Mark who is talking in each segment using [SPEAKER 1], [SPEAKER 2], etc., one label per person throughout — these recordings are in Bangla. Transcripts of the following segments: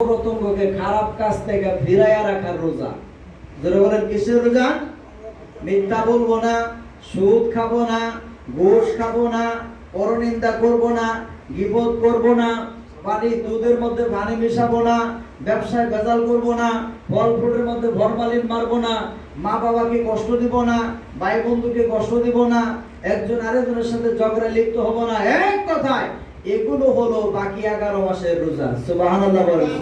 [SPEAKER 1] প্রত্যঙ্গকে খারাপ কাজ থেকে ফিরাইয়া রাখার রোজা। যারা বলেন কিসের রোজা? মিথ্যা বলবো না, সুদ খাবো না, ঘুষ খাবো না, পরনিন্দা করবো না, গীবত করবো না, পানি দুধের মধ্যে পানি মিশাবো না, ব্যবসায় ভেজাল করবো না, ফল ফ্রুটের মধ্যে ফরমালিন মারবো না, মা বাবাকে কষ্ট দিব না, ভাই বন্ধুকে কষ্ট দিব না, একজন আরেকজনের সাথে ঝগড়া লিপ্ত হব না। এক কথায় এগুলো হলো বাকি 11 মাসের রোজা। সুবহানাল্লাহ বলেন।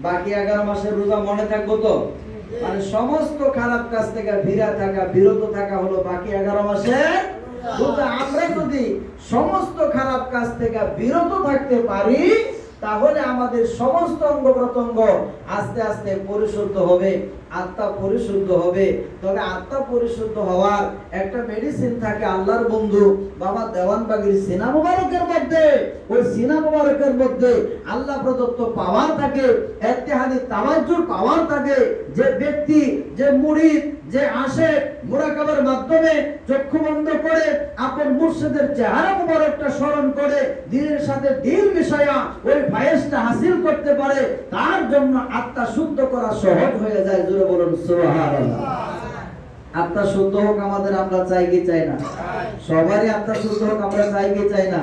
[SPEAKER 1] বাকি 11 মাসের রোজা মনে থাকবো তো? মানে সমস্ত খারাপ কাজ থেকে বিরত থাকা হলো বাকি 11 মাসের রোজা। আমরা যদি সমস্ত খারাপ কাজ থেকে বিরত থাকতে পারি তাহলে আমাদের সমস্ত অঙ্গ প্রত্যঙ্গ আস্তে আস্তে পরিশুদ্ধ হবে, আত্মা পরিশুদ্ধ হবে। তবে আত্মা পরিশুদ্ধ হওয়ার একটা মেডিসিন থাকে আল্লাহর বন্ধু বাবা দেওয়ানবাগীর সিনা মুবারকের মধ্যে। ওই সিনা মুবারকের মধ্যে আল্লাহ প্রদত্ত পাওয়ার থাকে, ইত্তেহাদি তাওয়াজ্জুর পাওয়ার থাকে। যে ব্যক্তি, যে মুরিদ, যে আশিক মুরাকাবার মাধ্যমে চক্ষু বন্ধ করে আপন মুর্শিদের চেহারা মুবারকটা স্মরণ করে দিনের সাথে দিল মিশায়া ওই ফায়েজটা হাসিল করতে পারে, তার জন্য আত্মা শুদ্ধ করা সহজ হয়ে যায়। জোরে বলুন সুবহানাল্লাহ। আত্মা শুদ্ধ হোক আমাদের, আমরা চাই কি চাই না? সবারই আত্মা শুদ্ধ হোক, আমরা চাই কি চাই না?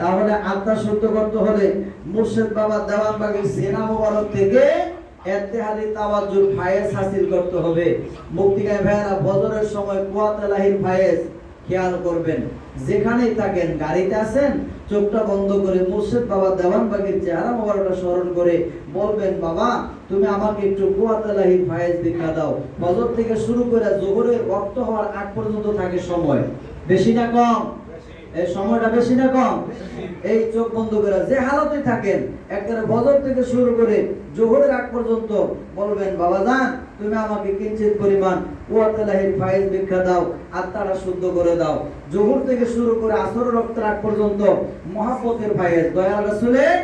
[SPEAKER 1] তাহলে আত্মা শুদ্ধ করতে হলে মুর্শিদ বাবা দেওয়ানবাগীর সিনা মুবারক থেকে ইত্তেহাদি তাওয়াজ্জুর ফায়েজ হাসিল করতে হবে। মুক্তিগায় ভাইরা ফজরের সময় কুয়াতে লাহির ফায়েজ খেয়াল করবেন। যেখানেই থাকেন, গাড়িতে আছেন, চোখটা বন্ধ করে মুর্শিদ বাবা দেওয়ানবাগীর চেহারা মোবারকটা স্মরণ করে বলবেন, বাবা তুমি আমাকে একটু কুয়াতে লাহির ফায়েজ দেখা দাও। ফজর থেকে শুরু করে যোহরের ওয়াক্ত হওয়ার আগ পর্যন্ত থাকে সময়, বেশি না কম? এই সময়টা বেশি না কম? এই চোখ বন্ধ করে যে হালতে থাকেন একবারে ফজর থেকে শুরু করে যোহরের আগ পর্যন্ত বলবেন, বাবা জান তুমি আমাকে কিঞ্চিত পরিমাণ কুয়াতে লাহির ফায়েজ ভিক্ষা দাও, আত্মাটা শুদ্ধ করে দাও। যোহর থেকে শুরু করে আসর রক্তের আগ পর্যন্ত মহাব্বতের ফায়েজ, দয়াল রাসূলের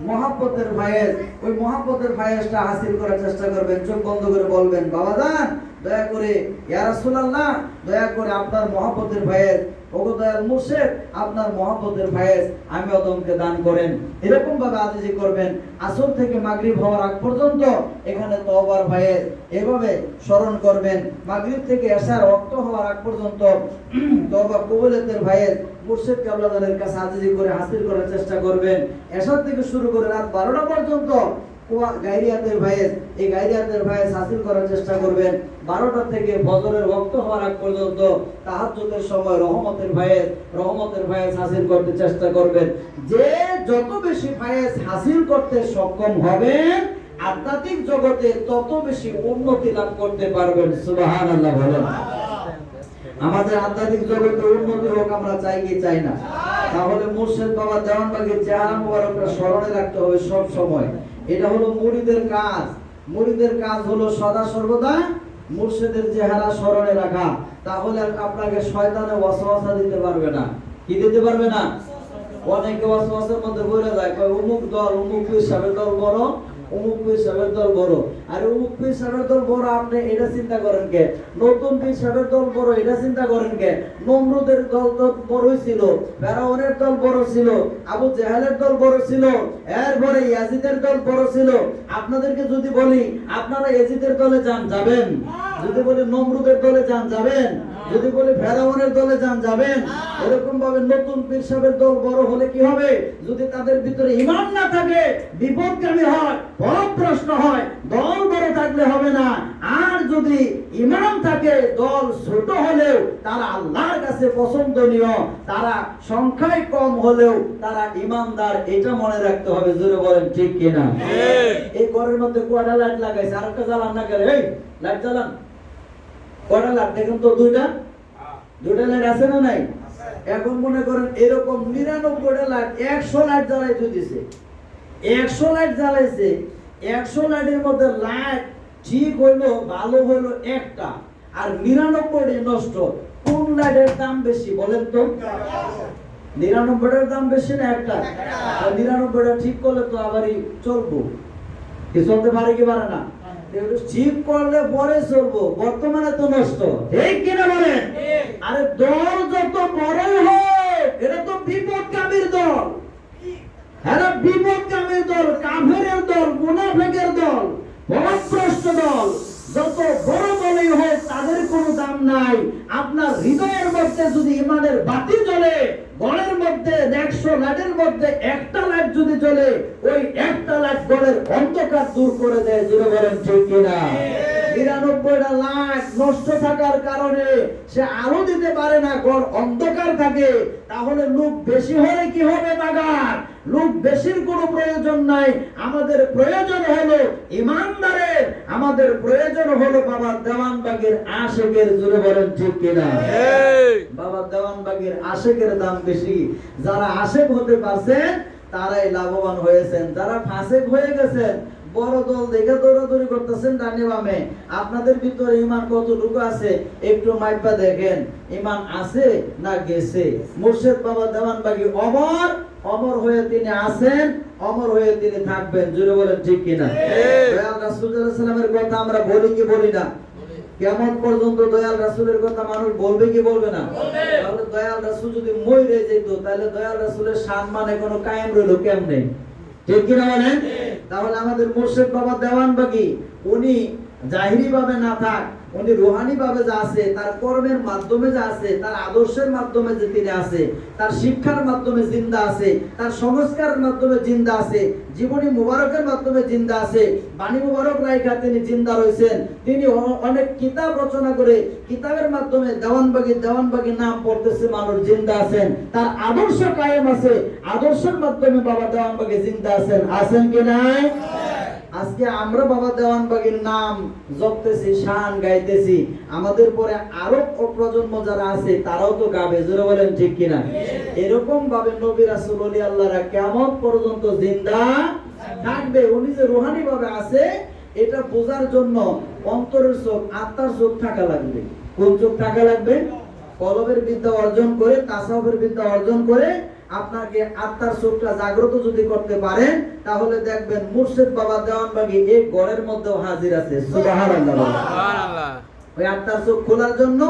[SPEAKER 1] মহাব্বতের ফায়েজ, ওই মহাব্বতের ফায়েজটা হাসিল করার চেষ্টা করবেন। চোখ বন্ধ করে বলবেন, বাবা জান দয়া করে ইয়া রাসূলুল্লাহ দয়া করে আপনার মহাব্বতের ফায়েজ, ওগো দয়াল মুর্শিদ আপনার মহাব্বতের ফায়েজ আমি অদমকে দান করেন। এরকম ভাবে আজিজি করবেন। আসর থেকে মাগরিব হওয়ার আগ পর্যন্ত এখানে তওবার ফায়েজ এভাবে স্মরণ করবেন। মাগরিব থেকে এশার ওয়াক্ত হওয়ার আগ পর্যন্ত তওবা কবুলিয়তের ফায়েজ মুর্শিদ কেবলাদারের কাছে আজিজি করে হাসিল করার চেষ্টা করবেন। এশার থেকে শুরু করে রাত 12টা পর্যন্ত গায়রিয়াতের ফায়েজ, এই গায়রিয়াতের ফায়েজ হাসিল করার চেষ্টা করবেন। 12টা থেকে ফজরের ওয়াক্ত হওয়ার আগ পর্যন্ত তাহাজ্জুদের সময় রহমতের ফায়েজ হাসিল করতে চেষ্টা করবেন। যে যত বেশি ফায়েজ হাসিল করতে সক্ষম হবেন আধ্যাত্মিক জগতে তত বেশি উন্নতি লাভ করতে পারবেন। সুবহানাল্লাহ বলেন। আমাদের আধ্যাত্মিক জগতে উন্নতি হোক, আমরা চাই কি চাই না? তাহলে মুর্শিদ বাবা দেওয়ানবাগীর চেহারা মুবারকটা স্মরণে রাখতে হবে সব সময়। এটা হলো মুরিদের কাজ। মুরিদের কাজ হলো সদা সর্বদা মুর্শিদের চেহারা স্মরণে রাখা। তাহলে আপনাকে শয়তানে ওয়াসওয়াসা দিতে পারবে না। কি দিতে পারবে না? অনেকে ওয়াসওয়াসার মধ্যে পড়ে যায়, কয় অমুক দল, অমুক পীর সাহেবের দল বড়, অমুক পীর সাহেবের দল বড়। আর অমুক পীর সাহেবের দল বড় আপনি এটা চিন্তা করেন কে? নতুন পীর সাহেবের দল বড় এটা চিন্তা করেন কে? নমরুদের দল তো বড়ই ছিল, ফেরাউনের দল বড় ছিল, আবু জেহেলের দল বড় ছিল, এরপরে ইয়াজিদের দল বড় ছিল। আপনাদেরকে যদি বলি আপনারা ইয়াজিদের দলে যাবেন? যদি বলি নমরুদের দলে যাবেন? যদি বলি ফেরাউনের দলে যাবেন? এরকম ভাবে নতুন পীর সাহেবের দল বড় হলে কি হবে? যদি তাদের ভিতরে ঈমান না থাকে, বিপদগামী হয়, পথভ্রষ্ট হয়, দল বড় থাকলে হবে না। আর যদি ঈমান থাকে, দল ছোট হলেও তারা আল্লাহর কাছে পছন্দনীয়, তারা সংখ্যায় কম হলেও তারা ঈমানদার, এটা মনে রাখতে হবে। জোরে বলেন ঠিক কিনা? এই ঘরের মধ্যে কয়টা লাইট লাগাইছে? আরেকটা জ্বালান না গেলে? এই লাইট জ্বালান। কয়টা লাইট দেখেন তো? দুইটা লাইট আছে না নাই? এখন মনে করেন এরকম 99টা লাইট, 100 লাইট জ্বালাইতে দিছে, 100 লাইট জ্বালাইছে, 100 লাইটের মধ্যে লাইট ঠিক হইলো, ভালো হইলো একটা, আর 99টি নষ্ট। কোন লাইটের দাম বেশি বলেন তো? 99টার দাম বেশি না একটা? 99টা ঠিক করলে তো আবারই চলবো, কি চলতে পারে কি পারে না? ঠিক করলে পরে চলবো, বর্তমানে তো নষ্ট। ঠিক কিনা বলেন? আরে দল যত বড় হয় এটা তো বিপদগামীর দল। এরা বিপদগামী দল, কাফেরের দল, মুনাফিকের দল, পথভ্রষ্ট দল। যত বড় দলই হোক তাদের কোনো দাম নাই। আপনার হৃদয়ের মধ্যে যদি ইমানের বাতি জ্বলে, গড়ের মধ্যে 100 লাইটের মধ্যে একটা লাইট যদি জ্বলে, ওই একটা লাইট গড়ের অন্ধকার দূর করে দেয়। জোরে বলেন ঠিক কিনা? 99টা লাইট নষ্ট থাকার কারণে সে আলো দিতে পারে না, গড় অন্ধকার থাকে। তাহলে লোক বেশি হলে কি হবে বাগান? লোক বেশির কোনো প্রয়োজন নাই। আমাদের প্রয়োজন হলো ইমানদারের, আমাদের প্রয়োজন হলো বাবা দেওয়ানবাগের আশেকের। জোরে বলেন ঠিক কিনা? বাবা দেওয়ানবাগের আশেকের দাম বেশি। যারা আশেক হতে পারছেন তারাই লাভবান হয়েছেন। যারা ফাসেক হয়ে গেছেন, বড় দল দেখে দৌড়াদৌড়ি করতেছেন ডানে বামে, আপনাদের ভিতরে ইমান কতটুকু আছে একটু মাইপা দেখেন, ইমান আছে না গেছে? মুর্শিদ বাবা দেওয়ানবাগী অমর, অমর হয়ে তিনি আছেন, অমর হয়ে তিনি থাকবেন। জোরে বলেন ঠিক কিনা? দয়াল রাসূল সাল্লাল্লাহু আলাইহি ওয়াসাল্লামের কথা আমরা বলি কি বলি না? কিয়ামত পর্যন্ত দয়াল রাসূলের কথা মানুষ বলবে কি বলবে না? তাহলে দয়াল রাসূল যদি মইরে যেত, তাহলে দয়াল রাসূলের সম্মান এখনো কায়েম রইল কেমনে? ঠিক কিনা বলেন? তাহলে আমাদের মুর্শিদ বাবা দেওয়ানবাগী উনি জাহিরি ভাবে না থাক, উনি রুহানি ভাবে যা আছে, তার কর্মের মাধ্যমে যা আছে, তার আদর্শের মাধ্যমে যে তিনি আছে, তার শিক্ষার মাধ্যমে জিন্দা আছে, তার সংস্কারের মাধ্যমে জিন্দা আছে, জীবনী মুবারকের মাধ্যমে জিন্দা আছে, বাণী মুবারক রাইখা তিনি জিন্দা রয়েছেন। তিনি অনেক কিতাব রচনা করে কিতাবের মাধ্যমে দেওয়ানবাগী নাম পড়তেছে, মানুষ জিন্দা আছেন। তার আদর্শ কায়েম আছে, আদর্শের মাধ্যমে বাবা দেওয়ানবাগী জিন্দা আছেন। আছেন কি নাই? আজকে আমরা বাবা দেওয়ানবাগীর নাম জপতেছি, শান গাইতেছি, আমাদের পরে আরো প্রজন্ম যারা আছে তারাও তো গাবে। জোরে বলেন ঠিক কিনা? এরকম ভাবে নবী রাসূল ওলি আল্লাহরা কিয়ামত পর্যন্ত জিন্দা থাকবে। উনি যে রুহানি ভাবে আছে এটা বোঝার জন্য অন্তরের চোখ, আত্মার চোখ থাকা লাগবে। কোন চোখ থাকা লাগবে? কলবের বিদ্যা অর্জন করে, তাসাউফের বিদ্যা অর্জন করে আপনাকে আত্মার চোখটা জাগ্রত যদি করতে পারেন, তাহলে দেখবেন মুর্শিদ বাবা দেওয়ানবাগী এই ঘরের মধ্যেও হাজির আছে। সুবহানাল্লাহ। সুবহানাল্লাহ। ওই আত্মার চোখ খোলার জন্য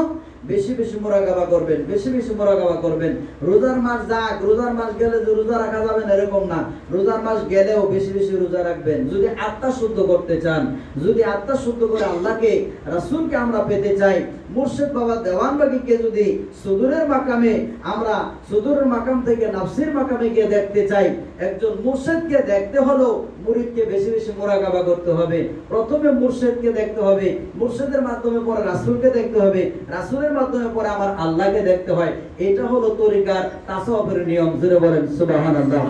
[SPEAKER 1] বেশি বেশি মুরাকাবা করবেন, বেশি বেশি মুরাকাবা করবেন। রোজার মাস যাক, রোজার মাস গেলে যে রোজা রাখা যাবে না এরকম না, রোজার মাস গেলেও বেশি বেশি রোজা রাখবেন। যদি আত্মা শুদ্ধ করতে চান, যদি আত্মা শুদ্ধ করে আল্লাহকে, রাসূলকে আমরা পেতে চাই, মুর্শিদ বাবা দেওয়ানবাগীকে যদি সুদূরের মাকামে, আমরা সুদূরের মাকাম থেকে নাফসির মাকামে গিয়ে দেখতে চাই, একজন মুর্শিদকে দেখতে হলো মুরিদকে বেশি বেশি মুরাকাবা করতে হবে। প্রথমে মুর্শিদকে দেখতে হবে, মুর্শিদের মাধ্যমে পরে রাসূলকে দেখতে হবে, রাসূলের মাধ্যমে পরে আমার আল্লাহকে দেখতে হয়। এটা হলো তরিকার তাসাউফের নিয়ম। জোরে বলেন সুবহানাল্লাহ।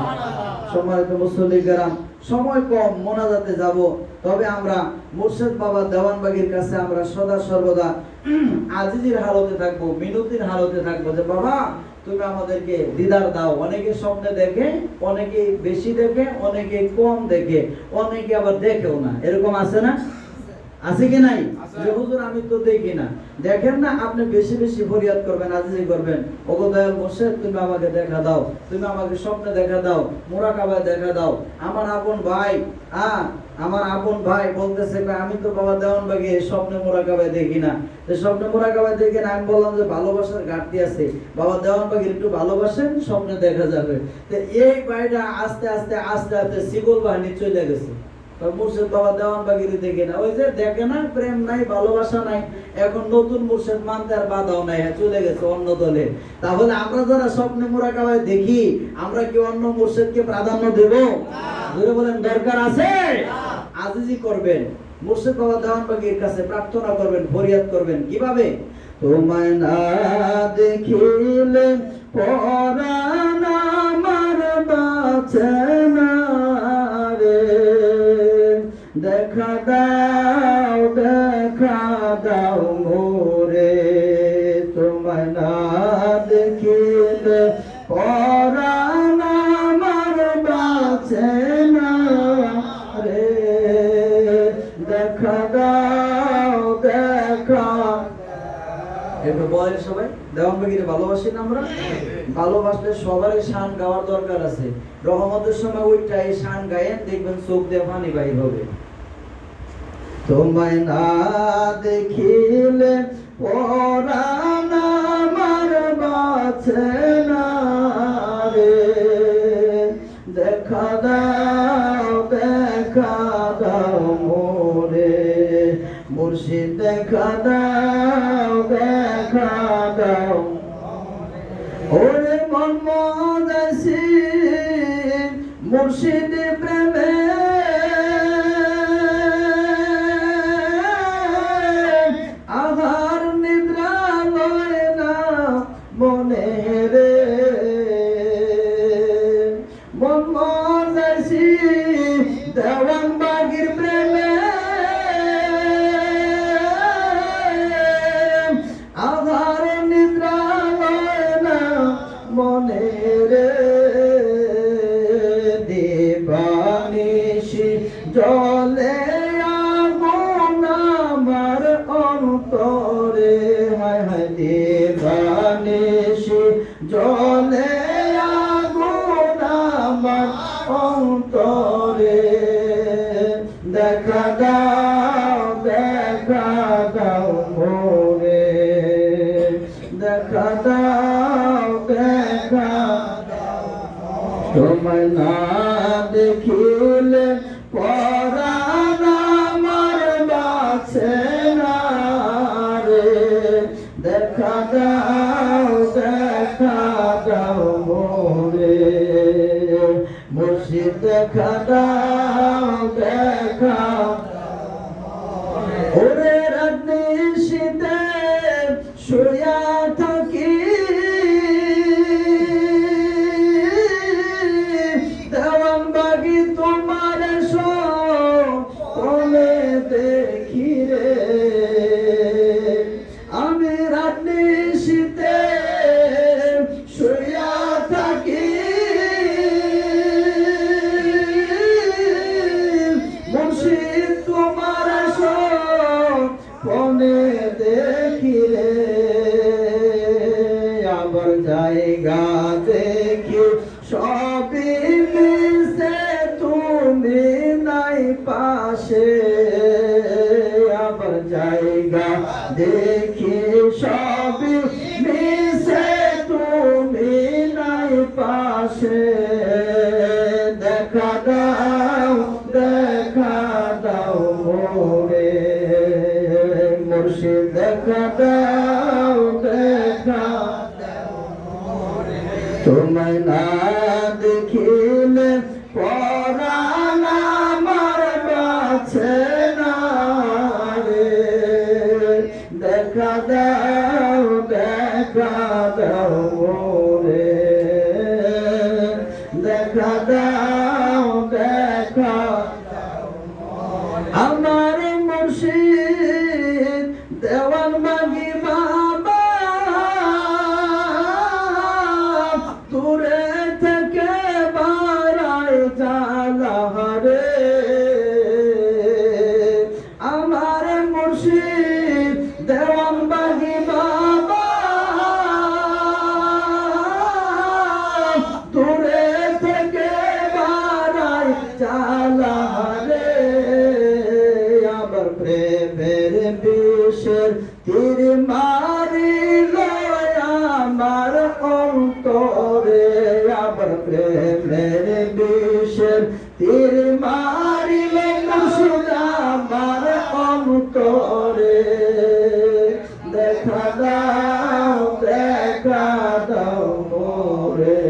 [SPEAKER 1] সম্মানিত মুসল্লি کرام, সময় কম, মোনাজাতে যাব, তবে আমরা মুর্শিদ বাবা দেওয়ানবাগীর কাছে আমরা সদা সর্বদা আজিজির হালতে থাকবো, মিনতির হালতে থাকবো যে বাবা তুমি আমাদেরকে দিদার দাও। অনেকে স্বপ্নে দেখে, অনেকে বেশি দেখে, অনেকে কম দেখে, অনেকে আবার দেখেও না। এরকম আছে না? আছে কি নাই? যে হুজুর আমি তো দেখি না। দেখেন না, আপনি বেশি বেশি ফরিয়াদ করবেন, আজিজি করবেন, ওগো দয়াল মুর্শিদ তুমি আমাকে দেখা দাও, তুমি আমাকে স্বপ্নে দেখা দাও, মুরাকাবায় দেখা দাও। আমার আপন ভাই, আমার আপন ভাই বলতেছে আমি তো বাবা দেওয়ানবাগী স্বপ্নে মুরাকাবায় দেখি না। তো স্বপ্নে মুরাকাবায় দেখি না, আমি বললাম যে ভালোবাসার ঘাটতি আছে, বাবা দেওয়ানবাগীর একটু ভালোবাসেন, স্বপ্নে দেখা যাবে। তো এই ভাইটা আস্তে আস্তে আস্তে আস্তে সিগল বাহিনী চলে গেছে। মুর্শিদ বাবা দেওয়ানবাগীর দেখে না, ওই যে দেখে না, প্রেম নাই, ভালোবাসা নাই। এখন নতুন মুর্শিদ মানতে আর বাধাও নাই, চলে গেছে অন্য দলে। তাহলে আমরা যারা স্বপ্নে মুরাকাবায় দেখি, আমরা কি অন্য মুর্শিদকে প্রাধান্য দেব? ধরে বলেন দরকার আছে? আজিজি করবেন, মুর্শিদ বাবা দেওয়ানবাগীর কাছে প্রার্থনা করবেন, ফরিয়াদ করবেন। কিভাবে? তোমায় না দেখিলে পরাণ আমার বাঁচে না রে, দেখা দাও, দেখা দাও মোরে, তোমায় না দেখিলে পরাণ আমার বাঁচে না রে, দেখা দাও, দেখা। একটু বলেন সবাই, দেওয়ানবাগীরে ভালোবাসি না আমরা? ভালোবাসলে সবারই শান গাওয়ার দরকার আছে। রহমতের সময় ওইটাই শান গায়েন, দেখবেন চোখ দিয়ে পানি বাইর হবে। তোমায় না দেখিলে পরাণ আমার বাঁচে না রে, দেখা দাও মোরে মুর্শিদ দেখা দাও দেখা দাও ওরে মন মদাসি মুর্শিদ প্রেমে আহার নিদ্রা লয় না মনে রে মন মদাসি দেওয়ান বাগির প্রেমে আহার নিদ্রা লয় না মনে রে দিবানিশি জলে আগুন আমার অন্তরে হায় হায় দিবানিশি জলে আগুন আমার অন্তরে দেখা দাও মোরে দেখা দাও তোমায় না দেখিলে পরাণ আমার বাঁচে না রে দেখা দাও মোরে মুর্শিদ দেখা দাও ওরে রাত্রি শীতে শুয়া থাকি দেওয়ান বাগি তোমার সোনে দেখি রে আমি রাত্রি শীতে শুয়া থাকি মুর্শিদ তোমার সোনে দেখি রে আবার জায়গা দেখি সবই মিশে তুমি নাই পাশে আবার জায়গা দেখি সবই মিশে তুমি নাই পাশে দেখা দাও মোরে মুর্শিদ দেখা দাও তোমায় না দেখিলে পরাণ আমার বাঁচে না রে দেখা দাও মোরে দেখা দাও আমার মুর্শিদ দেওয়ান বাগি বাবা দূরে থেকে বারায় জালা রে আমার মুর্শিদ দেওয়ান বাগি বাবা দূরে থেকে বারায় জালা রে আবার প্রেমের বিষের তীর মারিল আমার অন্তরে আবার প্রেমের বিষের তীর মারিল মুর্শিদ আমার অন্তরে দেখা দাও মোরে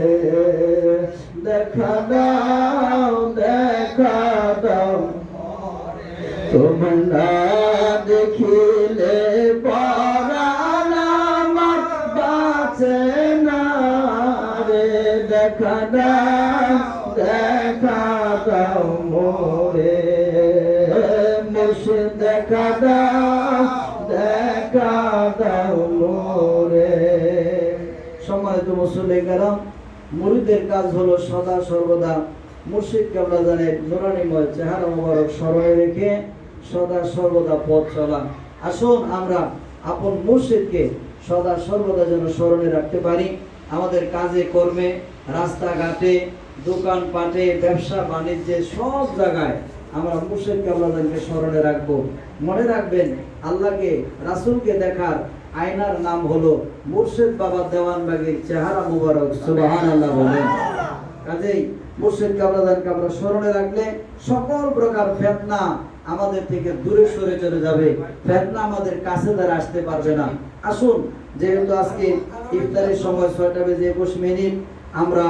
[SPEAKER 1] দেখা দাও তোমায় না দেখিলে পরাণ আমার বাঁচে না রে দেখা দাও মোরে মুর্শিদ দেখা দাও মোরে সম্মানিত মুসল্লি কেরাম মুরিদের কাজ হলো সদা সর্বদা মুর্শিদ কেবলা জানের নুরানিময় চেহারা মোবারক স্মরণে রেখে সদা সর্বদা পথ চলা। আসুন আমরা আপন মুর্শিদকে সদা সর্বদা যেন স্মরণে রাখতে পারি। আমাদের কাজে কর্মে, রাস্তাঘাটে, দোকান পাটে, ব্যবসা বাণিজ্যে সব জায়গায় আমরা মুর্শিদ কেবলা জানকে স্মরণে রাখবো। মনে রাখবেন, আল্লাহকে রাসূলকে দেখার আয়নার নাম হলো মুর্শিদ বাবা দেওয়ানবাগীর চেহারা মুবারক। সুবহানাল্লাহ বলেন। কাজেই মুর্শিদ কাবলাদানকে আমরা স্মরণে রাখলে সকল প্রকার ফিতনা আমাদের থেকে দূরে সরে চলে যাবে, ফিতনা আমাদের কাছে দ্বারা আসতে পারবে না। আসুন, যেহেতু আজকে ইফতারের সময় 6:21 আমরা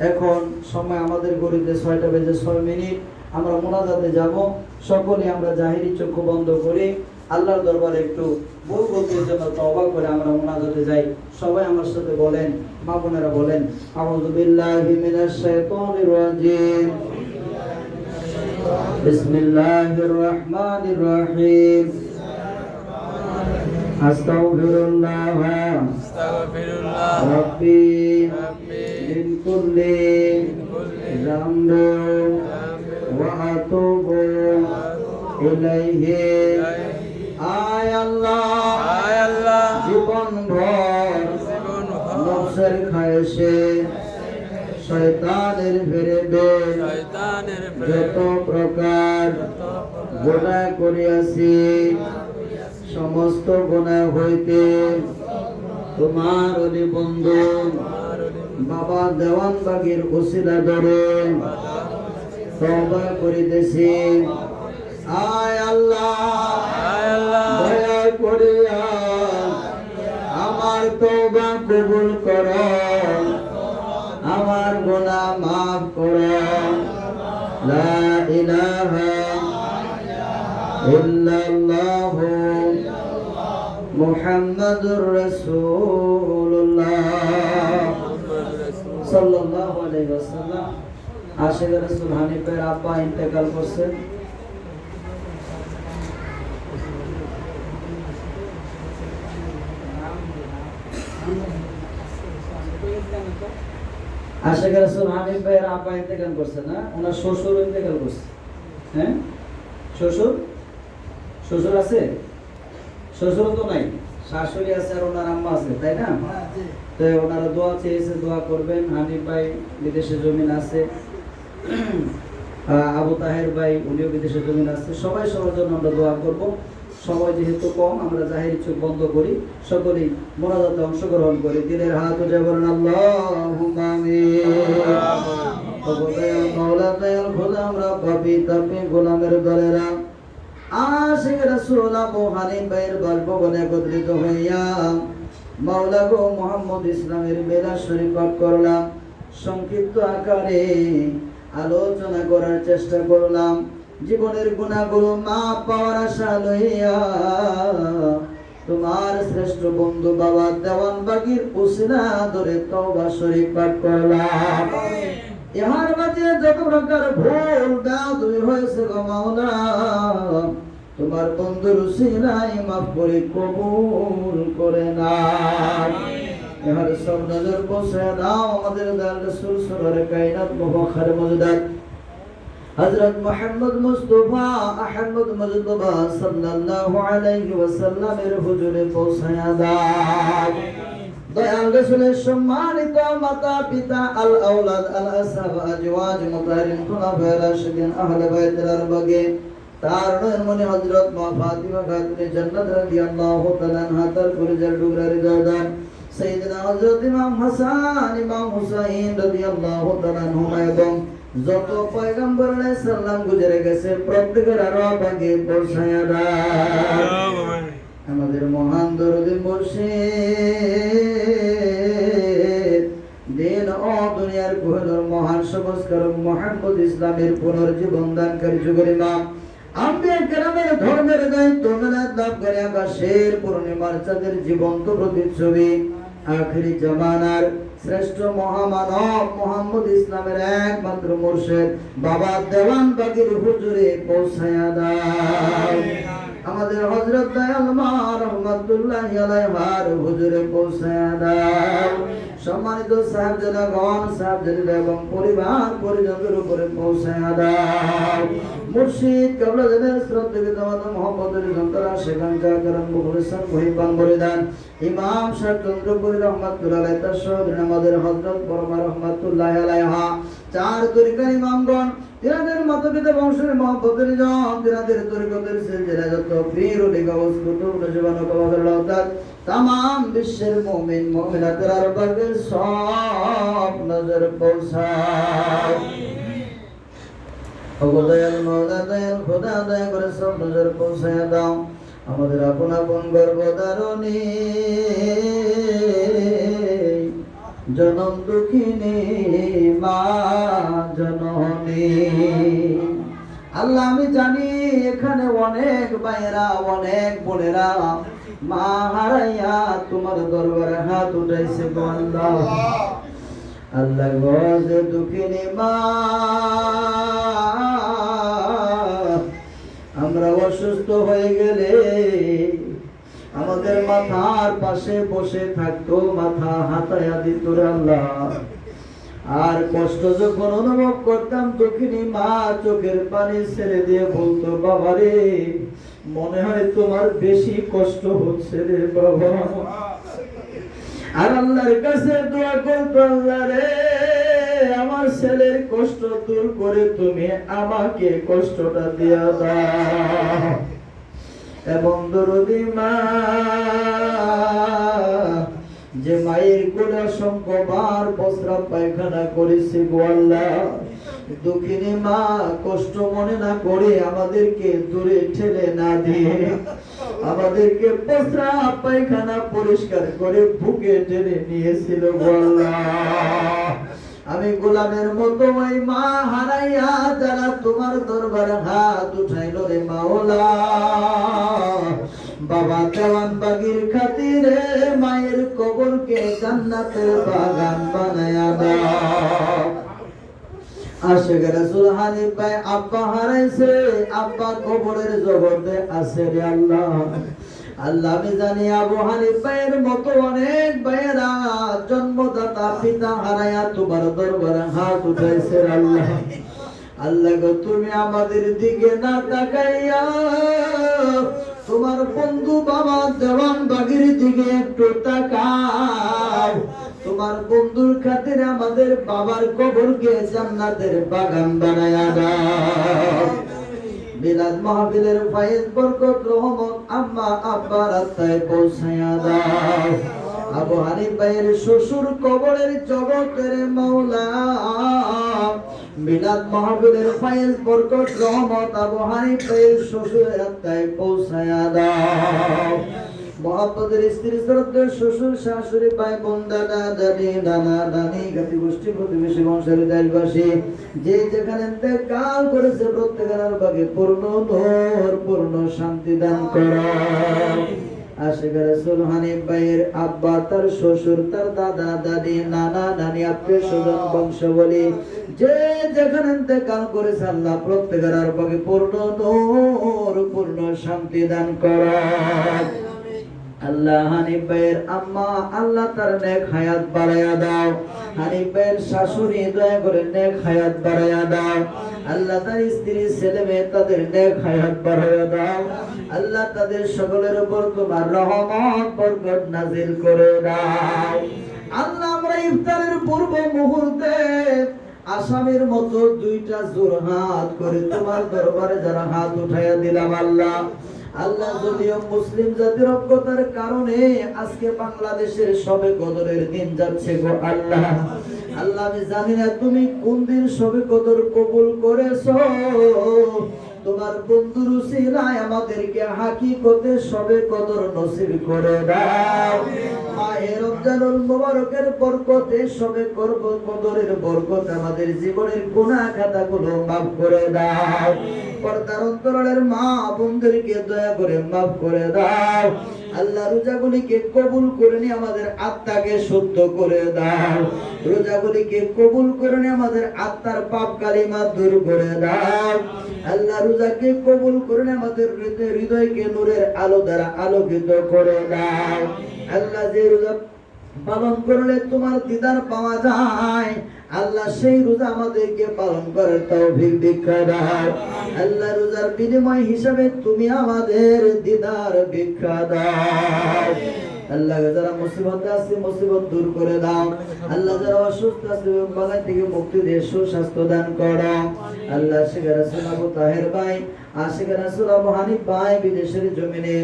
[SPEAKER 1] এখন সময় আমাদের ঘড়িতে 6:06 আমরা মোনাজাতে যাব। সকলে আমরা জাহিরি চক্ষু বন্ধ করে আল্লাহর দরবারে একটু ভুল ভুলটির জন্য তওবা করে আমরা মোনাজাতে যাই। সবাই আমার সাথে বলেন, মা বোনেরা বলেন, আউযু বিল্লাহি মিনাশ শাইতানির রাজিম, বিসমিল্লাহির রহমানির রহিম, আস্তাগফিরুল্লাহ রাব্বি মিন কুল্লি যামবিন ওয়া আতুবু ইলাইহি। আয় আল্লাহ, জীবন ভর নফসের খায়েশে শয়তানের ফেরেবে যত প্রকার গুনাহ করিয়াছি, সমস্ত গুনাহ হইতে তোমার ওলি বন্ধু বাবা দেওয়ানবাগীর ওসিলা ধরে তওবা করিতেছি। আয় আল্লাহ, দয়া করিয়া আমার তওবা কবুল করো, আমার গুনাহ মাফ করো। লা ইলাহা ইল্লাল্লাহ মুহাম্মাদুর রাসূলুল্লাহ সাল্লাল্লাহু আলাইহি ওয়াসাল্লাম। আশিক রাসূল হানিফের আব্বা ইন্তেকাল করছেন। আশিক রাসূল হানিফের আব্বা ইন্তেকাল করছেন না, ওনার শ্বশুর ইন্তেকাল করছে। হ্যাঁ, শ্বশুর আছে? শ্বশুর তো নাই, শাশুড়ি আছে আর ওনার আম্মা আছে, তাই না? তো ওনারা দোয়া চেয়েছে, দোয়া করবেন। হানিফ ভাই বিদেশে জমিন আছে, আবু তাহের ভাই উনিও বিদেশে জমিন আছে। সবাই সবার জন্য আমরা দোয়া করব। সবাই যেহেতু কম, আমরা জাহিরি চোখ বন্ধ করি, সকলেই মোনাজাতে অংশগ্রহণ করি। দিলের হাত উঠে বলেন আল্লাহুম্মা আমিন। মাওলা দয়াল খোদা, আমরা পাপী তাপী গোলামের দলেরা আশিক রাসূল আবু হানিফ ভাইয়ের বাসভবনে একত্রিত হইয়া মাওলা গো মুহাম্মদ ইসলামের বেলা শরীফ পাঠ করলাম। সংক্ষিপ্ত আকারে আলোচনা করার চেষ্টা করলাম। জীবনের গুনাহগুলো মাপ পাওয়ার আশা লইয়া তোমার শ্রেষ্ঠ বন্ধু বাবা দেওয়ানবাগীর উসিলা ধরে তওবা শরীফ পাঠ করলাম। ইহার মাঝে যত প্রকার ভুল বেয়াদবি হয়েছে গো মাওলা, তোমার বন্ধুর উসিলায় মাফ করে কবুল করে নাও। ইহার সব নজর বসে দাও আমাদের দয়াল রাসূল সরওয়ারে কায়নাত মুবারক মওজুদাত হযরত মুহাম্মদ মুস্তাফা আহমদ মুজতবা সাল্লাল্লাহু আলাইহি ওয়াসাল্লামের হুজুরে পৌঁছায়া দাও। দয়াল রাসূলের সম্মানিত মাতা পিতা আল আওলাদ আল আসহাব আজওয়াজ মুতাহহারিন খুলাফায়ে রাশিদিন আহলে বাইতের আরবাগে তার নয়নমণি হযরত মা ফাতিমা খাতুনে জান্নাত রাদিয়াল্লাহু তাআলা আনহা তার পরিবার ডুগরা রিজাদান সাইয়েদনা হযরত ইমাম হাসান ইমাম হুসাইন রাদিয়াল্লাহু তাআলা আনহুমা এবং যত পয়গম্বর আলাইহিস সালাম গুজরে গেছে প্রত্যেকের আরবাগে পৌঁছায়া দাও। আমাদের মহান দরদি মুর্শিদ দিন ও দুনিয়ার কোহিনুর মহান সংস্কারক মুহাম্মদ ইসলামের পুনর্জীবন দানকারী যুগের ইমাম আম্বিয়া কেরামের ধর্মের দায়িত্ব মেলাদ লাভ করে আকাশের পূর্ণিমার চাঁদের জীবন্ত প্রতিচ্ছবি আখিরি জামানার শ্রেষ্ঠ মহামানব মুহাম্মদ ইসলামের একমাত্র মুর্শিদ বাবা দেওয়ানবাগীর হুজুরে পৌঁছায়া দাও। আমাদের হযরত দয়াল মা রাহমাতুল্লাহি আলাইহার হুজুরে পৌঁছায়া দাও। সম্মানিত সাহেবজাদাগণ, সাহেবজাদা এবং পরিবার পরিজনদের উপরে পৌঁছায়া দাও। মুর্শিদ কাবলাদের শ্রদ্ধেয় আমাদের মুহাম্মদের সন্তান সেখানকার কারণ মুখলিসান মুহিব্বান মুরিদান ইমাম শাহ চন্দ্রপুরী রহমাতুল্লাহ আলাইহি তার সহোদর আমাদের হযরত পরমা রহমাতুল্লাহি আলাইহা চার তরিকার ইমামগণ, তিনাদের মাতা-পিতা বংশের মহব্বতের জন, তিনাদের তরিকতের সিলসিলা যত পীর ওলি গাউস কুতুব নজওয়ান কওয়াদার তামাম বিশ্বের মুমিন মুমিনাতের আরবাগের সব নজর পৌঁছায়। ওগো দয়াল মওলা দয়াল খোদা দয়া করে সব নজর পৌঁছায় দাও আমাদের আপন আপন গর্ভধারণী জনম দুঃখিনী মা জননী। আল্লাহ আমি জানি এখানে অনেক ভাইয়েরা অনেক বোনেরা মা হারাইয়া তোমার দরবারে হাত উঠাইছে গো আল্লাহ। আল্লাহ গো যে দুঃখিনী মা আমরা অসুস্থ হয়ে গেলে আমাদের মাথার পাশে বসে থাকতো, মাথা হাতায়া দিত আল্লাহ। আর কষ্ট যখন অনুভব করতাম দুঃখিনী মা চোখের পানি ছেড়ে দিয়ে বলতো বাবারে মনে হয় তোমার বেশি কষ্ট হচ্ছে রে বাবা। আর আল্লাহর কাছে দোয়া করতো আল্লাহ রে আমার ছেলের কষ্ট দূর করে তুমি আমাকে কষ্টটা দিয়া দাও। এবং দরদি মা যে মায়ের কোলে অসংখ্য বার প্রস্রাব পায়খানা করেছে গো আল্লাহ, দুঃখিনী মা কষ্ট মনে না করে আমাদেরকে দূরে ঠেলে না দিয়ে আমাদেরকে প্রস্রাব পায়খানা পরিষ্কার করে বুকে টেনে নিয়েছিল গো আল্লাহ। আমি গোলামের মতো ওই মা হারাইয়া যারা তোমার দরবারে হাত উঠাইল রে মাওলা, বাবা দেওয়ান বাগির খাতিরে মায়ের কবরকে জান্নাতের বাগান বানায়া দাও। আশিক রাসূল হানিফ ভাই আব্বা হারাইছে, আব্বা কবরের জগতে আছে রে আল্লাহ। আল্লাহ আমি জানি আবু হানিফ ভাইয়ের মতো অনেক ভাইয়েরা জন্মদাতা পিতা হারায়া তোমার দরবারে হাত উঠাইছে আল্লাহ। আল্লাহ গো তুমি আমাদের দিকে না তাকাইয়া তোমার বন্ধু বাবা দেওয়ান বাগির দিকে একটু তাকাও। তোমার বন্ধুর খাতিরে আমাদের বাবার কবরকে জান্নাতের বাগান বানায়া দাও। মিলাদ মাহফিলের ফায়েজ বরকত রহমত আম্মা আব্বার আত্মায় পৌঁছায়া দাও। আবু হানিফ ভাইয়ের শ্বশুর কবরের জগতের মাওলা মিলাদ মাহফিলের ফায়েজ বরকত রহমত আবু হানিফ ভাইয়ের শ্বশুরের আত্মায় পৌঁছায়া দাও। মহব্বতের স্ত্রী শ্রদ্ধেয় শ্বশুর শাশুড়ি ভাই বোন দাদা দাদি নানা নানি জ্ঞাতি গোষ্ঠী প্রতিবেশী বংশের দেশবাসী যে যেখানে ইন্তেকাল করেছে প্রত্যেকের ভাগে পূর্ণ নূর পূর্ণ শান্তি দান করো। আশিক রাসূল হানিফ ভাইয়ের আব্বা তার শ্বশুর তার দাদা দাদি নানা নানি আত্মীয় স্বজন বংশাবলী যে যেখানে ইন্তেকাল করেছে আল্লাহ প্রত্যেকের ভাগে পূর্ণ নূর পূর্ণ শান্তি দান করো। আল্লাহ হানিফ ভাইয়ের আম্মা আল্লাহ তার নেক হায়াত বাড়ায়া দাও। হানিফ ভাইয়ের শাশুড়ি দয়া করে নেক হায়াত বাড়ায়া দাও। আল্লাহ তার স্ত্রী ছেলে মেয়ে তাদের নেক হায়াত বাড়ায়া দাও। আল্লাহ তাদের সকলের উপর তোমার রহমত বরকত নাজিল করে দাও। আল্লাহ আমরা ইফতারের পূর্ব মুহূর্তে আসামের মতো দুইটা জোর হাত করে তোমার দরবারে যারা হাত উঠাইয়া দিলাম আল্লাহ আল্লাহ যদিও মুসলিম জাতির ঐক্যতার কারণে আজকে বাংলাদেশের শবে কদরের দিন যাচ্ছে গো আল্লাহ। আল্লাহ আমি জানি না তুমি কোন দিন শবে কদর কবুল করেছো, তোমার বন্ধুর উসিলায় আমাদেরকে হাকিকতে শবে কদর নসিব করে দাও। মাহে রমজানুল মুবারকের বরকতে শবে কদরের বরকত আমাদের জীবনের গুনাহ খাতাগুলো মাফ করে দাও। পর্দার অন্তরালের মা বোনদেরকে দয়া করে মাফ করে দাও। আল্লাহ রোজাগুলিকে কবুল করে নিয়ে আমাদের আত্মাকে শুদ্ধ করে দাও। রোজাগুলিকে কবুল করে নিয়ে আমাদের আত্মার পাপ কালিমা দূর করে দাও। আল্লাহ রোজাকে কবুল করে নিয়ে আমাদের হৃদয়কে নূরের আলো দ্বারা আলোকিত করে দাও। আল্লাহ যে রোজা পালন করলে তোমার দিদার পাওয়া যায় আল্লাহ সেই রোজা আমাদেরকে পালন করার তৌফিক ভিক্ষা দাও। আল্লাহ রোজার বিনিময় হিসাবে তুমি আমাদের দিদার ভিক্ষা দাও। আল্লাহ যারা মুসিবতে আছে মুসিবত দূর করে দাও। আল্লাহ যারা অসুস্থ আছে বালা থেকে মুক্তি দিয়ে সুস্বাস্থ্য দান করো। আল্লাহ আশিক রাসূল আবু তাহের ভাই আশিক রাসূল আবু হানিফ ভাই বিদেশের জমিনে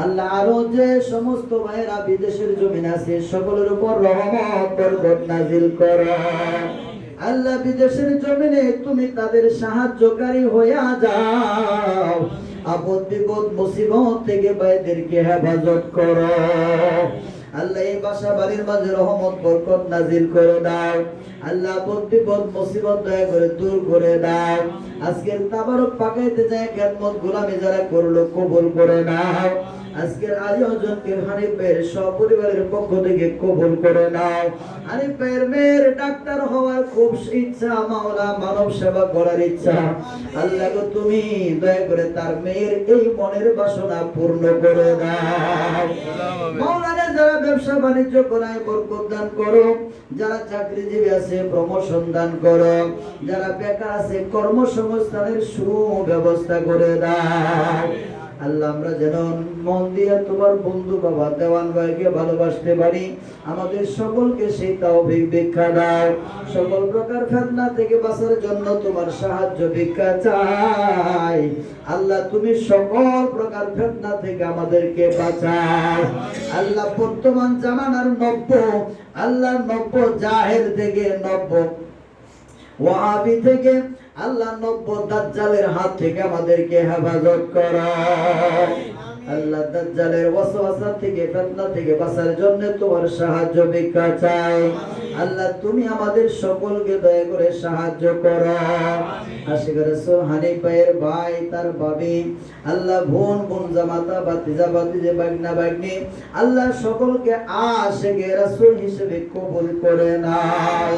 [SPEAKER 1] আল্লাহ আরো যে সমস্ত ভাইরা বিদেশের জমিনে আছে সকলের উপর রহমত বরকত নাজিল করো। আল্লাহ বিদেশের জমিনে তুমি তাদের সাহায্যকারী হইয়া যাও, আপদ বিপদ মুসিবত থেকে ভাইদেরকে হেফাজত করো। আল্লাহ এই বাসা বাড়ির মাঝে রহমত বরকত নাজিল করে দাও। আল্লাহ আপদ বিপদ মুসিবত দয়া করে দূর করে দাও। আজকের তাবারক পাকাইতে যায় খেদমত গোলামি যারা করলো কবুল করে নাও। আজকের আয়োজনকে হানিফ ভাইয়ের সপরিবারের পক্ষ থেকে কবুল করে নাও। হানিফ ভাইয়ের মেয়ের ডাক্তার হওয়ার খুব ইচ্ছা, মাওলা মানব সেবা করার ইচ্ছা। আল্লাহ গো তুমি দয়া করে তার মেয়ের এই মনের বাসনা পূর্ণ করে দাও। মাওলানা যারা ব্যবসা বাণিজ্য করায় বরকত দান করো, যারা চাকরিজীবী আছে প্রমোশন দান করো, যারা বেকার আছে কর্মসংস্থানের সুব্যবস্থা করে দাও। আল্লাহ আমরা যেন মন দিয়ে তোমার বন্ধু বাবা দেওয়ান ভাইকে ভালোবাসতে পারি। আমাদের সকলকে সেই তৌফিক ভিক্ষা দাও। সকল প্রকার ফিতনা থেকে বাঁচার জন্য তোমার সাহায্য ভিক্ষা চাই। আল্লাহ তুমি সকল প্রকার ফিতনা থেকে আমাদেরকে বাঁচাও। আল্লাহ বর্তমান জামানার নব্য, আল্লাহ নব্য জাহেল থেকে, নব্য ওয়াহাবি থেকে, আল্লাহ নব্য দাজ্জালের হাত থেকে আমাদেরকে হেফাজত করো। আল্লাহ দাজ্জালের ওয়াসওয়াসা থেকে, ফিতনা থেকে বাঁচার জন্য তোমার সাহায্য ভিক্ষা চাই। আল্লাহ তুমি আমাদের সকলকে দয়া করে সাহায্য করো। আশিক রাসূল হানিফ ভাইয়ের ভাই, তার ভাবি, আল্লাহ বোন বোন জামাতা ভাতিজা ভাতিজি বাগনা বাগনি, আল্লাহ সকলকে আশিক রাসূল হিসেবে কবুল করে নাও।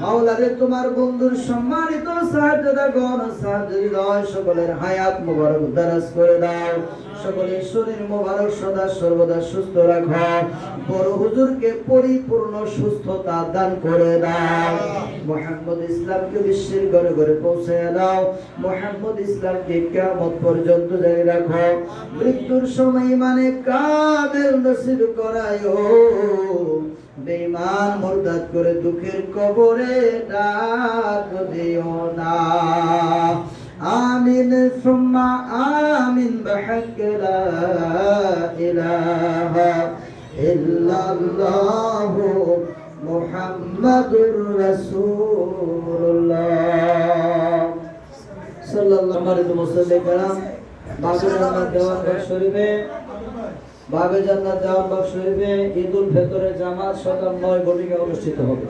[SPEAKER 1] মাওলা রে তোমার বন্ধুর সম্মানিত সাহায্যদারগণ, সাহায্যদার সকলের হায়াত মুবারক দারাজ করে দাও। সকলের শরীর মুবারক সদা সর্বদা সুস্থ রাখো। বড় হুজুরকে পরিপূর্ণ সুস্থতা দান করে দাও। মুহাম্মদ ইসলামকে বিশ্বের ঘরে ঘরে পৌঁছে দাও। মুহাম্মদ ইসলামকে কিয়ামত পর্যন্ত জারি রাখো। মৃত্যুর সময় মানে কামেল নসিব করায়ো। বেঈমান মুরতাদ করে দুঃখের কবরে ডাক দিও না। আমিন সুম্মা আমিন বিহাক লা ইলাহা ইল্লাল্লাহু মুহাম্মাদুর রাসূলুল্লাহ সাল্লাল্লাহু আলাইহি ওয়াসাল্লাম। বাগে জান্নাত দেওয়ানবাগ শরীফে, বাগে জান্নাত দেওয়ানবাগ শরীফে ঈদুল ফিতরের জামাত সকাল 9 ঘটিকায় অনুষ্ঠিত হবে।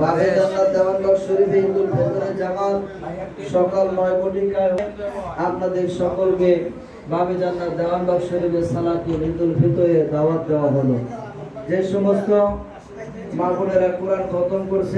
[SPEAKER 1] বাগে জান্নাত দেওয়ানবাগ শরীফে ঈদুল ফিতরের জামাত সকাল 9 ঘটিকায়। আপনাদের সকলকে বাগে জান্নাত দেওয়ানবাগ শরীফে সালাতুল ঈদুল ফিতরে দাওয়াত দেওয়া হলো। যে সমস্ত মা বোনেরা কোরআন খতম করছে